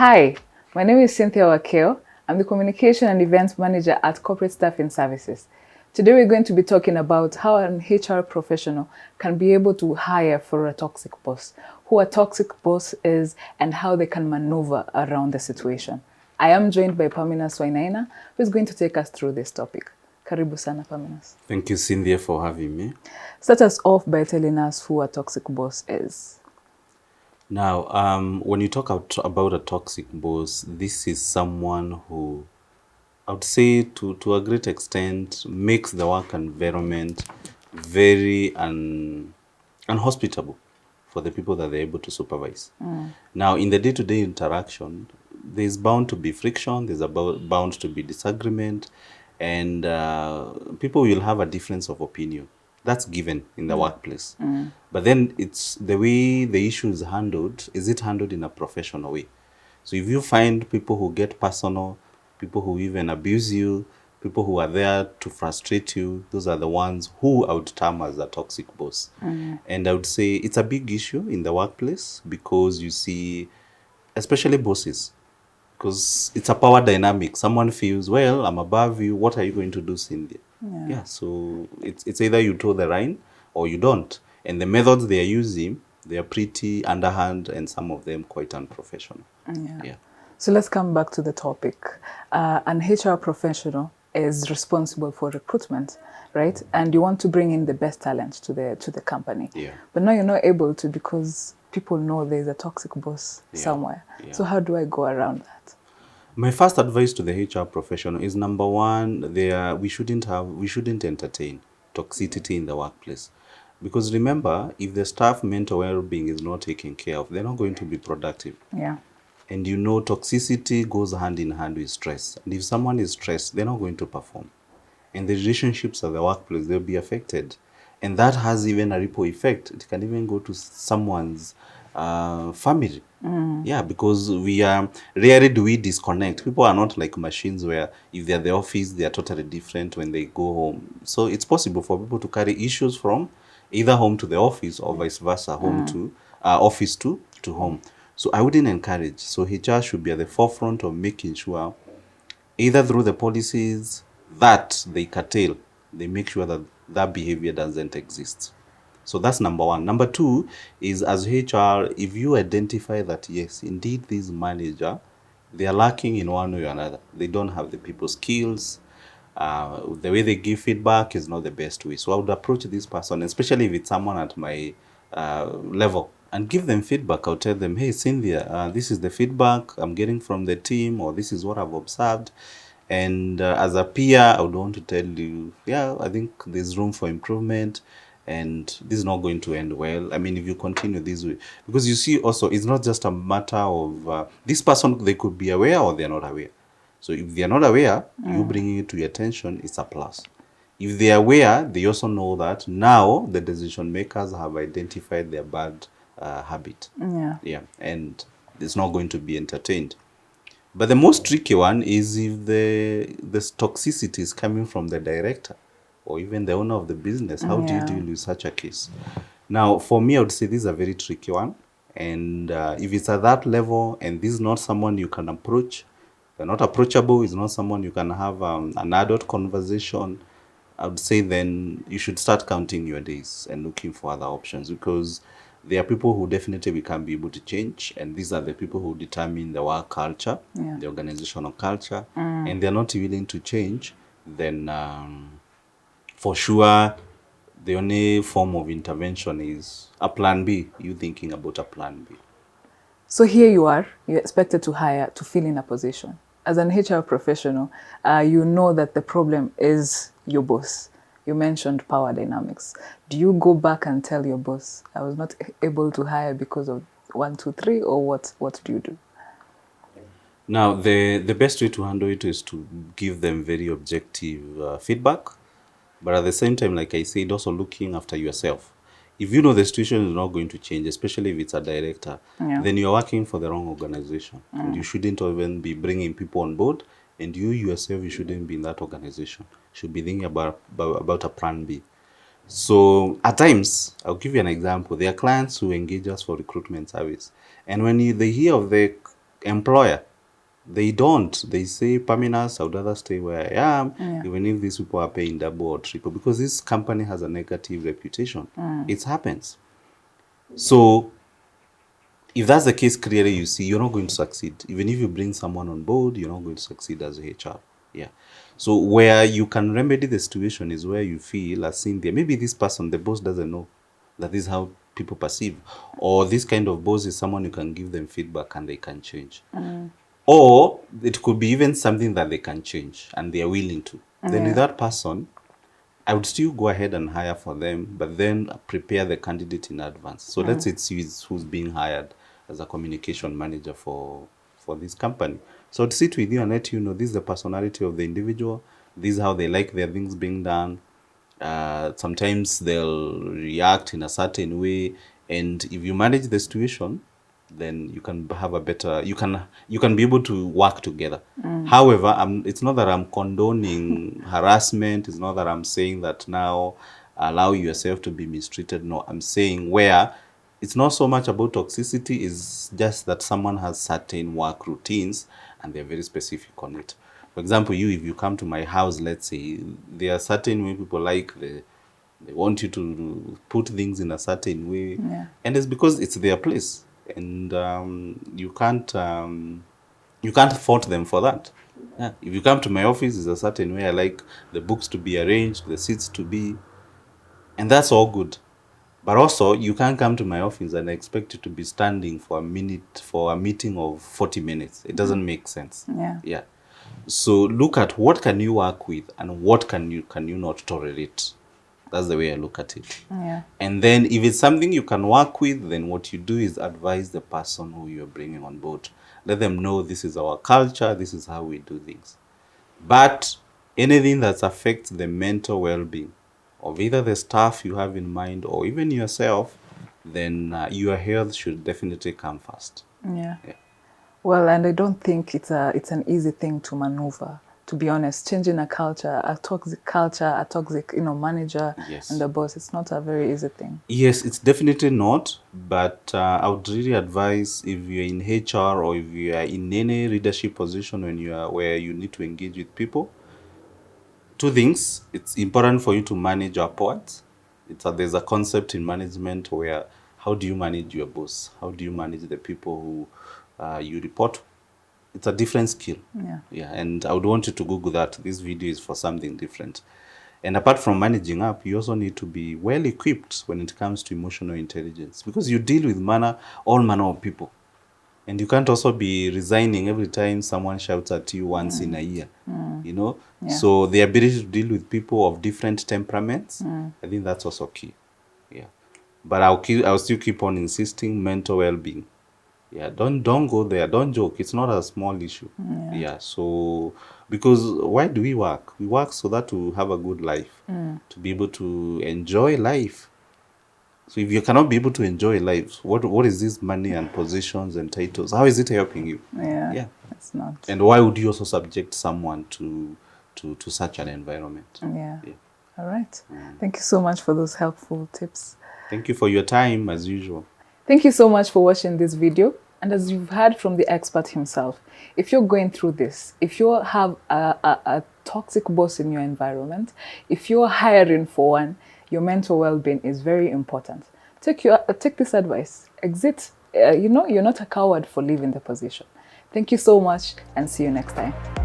Hi, my name is Cynthia Wakeo. I'm the Communication and Events Manager at Corporate Staffing Services. Today we're going to be talking about how an HR professional can be able to hire for a toxic boss, who a toxic boss is, and how they can maneuver around the situation. I am joined by Paminas Wainaina, who is going to take us through this topic. Karibu sana, Paminas. Thank you, Cynthia, for having me. Start us off by telling us who a toxic boss is. Now, when you talk about a toxic boss, this is someone who, I would say, to a great extent, makes the work environment very unhospitable for the people that they're able to supervise. Now, in the day-to-day interaction, there's bound to be friction, there's bound to be disagreement, and people will have a difference of opinion. That's given in the workplace. But then it's the way the issue is handled. Is it handled in a professional way? So if you find people who get personal, people who even abuse you, people who are there to frustrate you, those are the ones who I would term as a toxic boss. And I would say it's a big issue in the workplace because you see, especially bosses, because it's a power dynamic. Someone feels, well, I'm above you. What are you going to do, Cindy? Yeah, so it's either you toe the line or you don't. And the methods they are using, they are pretty underhand and some of them quite unprofessional. Yeah. So let's come back to the topic. An HR professional is responsible for recruitment, right? And you want to bring in the best talent to the company. Yeah. But now you're not able to because people know there's a toxic boss somewhere. Yeah. So how do I go around that? My first advice to the HR professional is, number one, we shouldn't entertain toxicity in the workplace. Because remember, if the staff mental well-being is not taken care of, they're not going to be productive. Yeah. And you know, toxicity goes hand in hand with stress. And if someone is stressed, they're not going to perform. And the relationships at the workplace, they'll be affected. And that has even a ripple effect. It can even go to someone's family. Yeah, because rarely do we disconnect. People are not like machines where if they're at the office, they are totally different when they go home. So it's possible for people to carry issues from either home to the office or vice versa, home to office to home. So I wouldn't encourage. So HR should be at the forefront of making sure, either through the policies that they curtail, they make sure that that behavior doesn't exist. So that's number one. Number two is, as HR, if you identify that, yes, indeed, this manager, they are lacking in one way or another. They don't have the people skills. The way they give feedback is not the best way. So I would approach this person, especially if it's someone at my level, and give them feedback. I'll tell them, hey, Cynthia, this is the feedback I'm getting from the team, or this is what I've observed. And as a peer, I would want to tell you, yeah, I think there's room for improvement, and this is not going to end well. I mean, if you continue this way, because you see also, it's not just a matter of this person, they could be aware or they're not aware. So if they're not aware, you bringing it to your attention is a plus. If they're aware, they also know that now the decision makers have identified their bad habit. Yeah, and it's not going to be entertained. But the most tricky one is if the toxicity is coming from the director or even the owner of the business. How do you deal with such a case? Now, for me, I would say this is a very tricky one. And if it's at that level and this is not someone you can approach, they're not approachable, it's not someone you can have an adult conversation, I would say then you should start counting your days and looking for other options, because there are people who definitely we can be able to change, and these are the people who determine the work culture, the organizational culture, and they're not willing to change, then for sure the only form of intervention is a plan B, you thinking about a plan B. So here you are, you're expected to fill in a position. As an HR professional, you know that the problem is your boss. You mentioned power dynamics. Do you go back and tell your boss, I was not able to hire because of 1, 2, 3, or what do you do? Now, the best way to handle it is to give them very objective feedback, but at the same time, like I said, also looking after yourself. If you know the situation is not going to change, especially if it's a director, then you're working for the wrong organization. And you shouldn't even be bringing people on board. And you yourself, you shouldn't be in that organization. You should be thinking about a plan B. So at times, I'll give you an example. There are clients who engage us for recruitment service. And when they hear of the employer. They don't. They say, Paminas, I would rather stay where I am, Yeah. even if these people are paying double or triple, because this company has a negative reputation. It happens. So if that's the case, clearly you see you're not going to succeed. Even if you bring someone on board, you're not going to succeed as a HR. Yeah. So where you can remedy the situation is where you feel, as in there, maybe this person, the boss doesn't know that this is how people perceive, or this kind of boss is someone you can give them feedback and they can change. Or it could be even something that they can change and they are willing to. Then with that person, I would still go ahead and hire for them, but then prepare the candidate in advance. So let's say it's who's being hired as a communication manager for this company. So to sit with you and let you know this is the personality of the individual, this is how they like their things being done. Sometimes they'll react in a certain way, and if you manage the situation, then you can have a better, you can be able to work together. However, it's not that I'm condoning harassment. It's not that I'm saying that now allow yourself to be mistreated. No, I'm saying where it's not so much about toxicity, it's just that someone has certain work routines and they're very specific on it. For example, if you come to my house, let's say, there are certain way people like they want you to put things in a certain way, and it's because it's their place, and you can't fault them for that. Yeah. If you come to my office, it's a certain way I like the books to be arranged, the seats to be, and that's all good. But also, you can't come to my office and expect you to be standing for a meeting of 40 minutes. It doesn't make sense. Yeah. Yeah. So look at what can you work with and what can you not tolerate. That's the way I look at it. Yeah. And then if it's something you can work with, then what you do is advise the person who you're bringing on board. Let them know this is our culture, this is how we do things. But anything that affects the mental well-being of either the staff you have in mind or even yourself, then your health should definitely come first. Yeah. Yeah. Well, and I don't think it's an easy thing to maneuver. To be honest, changing a toxic culture, a toxic manager, Yes. and the boss, it's not a very easy thing. Yes, it's definitely not. But I would really advise, if you're in HR or if you are in any leadership position where you need to engage with people, two things. It's important for you to manage upwards. There's a concept in management where how do you manage your boss? How do you manage the people who you report to? It's a different skill. Yeah. Yeah, and I would want you to Google that. This video is for something different. And apart from managing up, you also need to be well equipped when it comes to emotional intelligence, because you deal with all manner of people. And you can't also be resigning every time someone shouts at you once in a year, Yeah. So the ability to deal with people of different temperaments, I think that's also key. Yeah. But I'll still keep on insisting mental well-being. Yeah, don't go there. Don't joke. It's not a small issue. Yeah. So because why do we work? We work so that we have a good life, to be able to enjoy life. So if you cannot be able to enjoy life, what is this money and positions and titles? How is it helping you? Yeah. Yeah. It's not. And why would you also subject someone to such an environment? Yeah. All right. Thank you so much for those helpful tips. Thank you for your time, as usual. Thank you so much for watching this video. And as you've heard from the expert himself, if you're going through this, if you have a toxic boss in your environment, if you're hiring for one, your mental well-being is very important. Take this advice. Exit. You're not a coward for leaving the position. Thank you so much, and see you next time.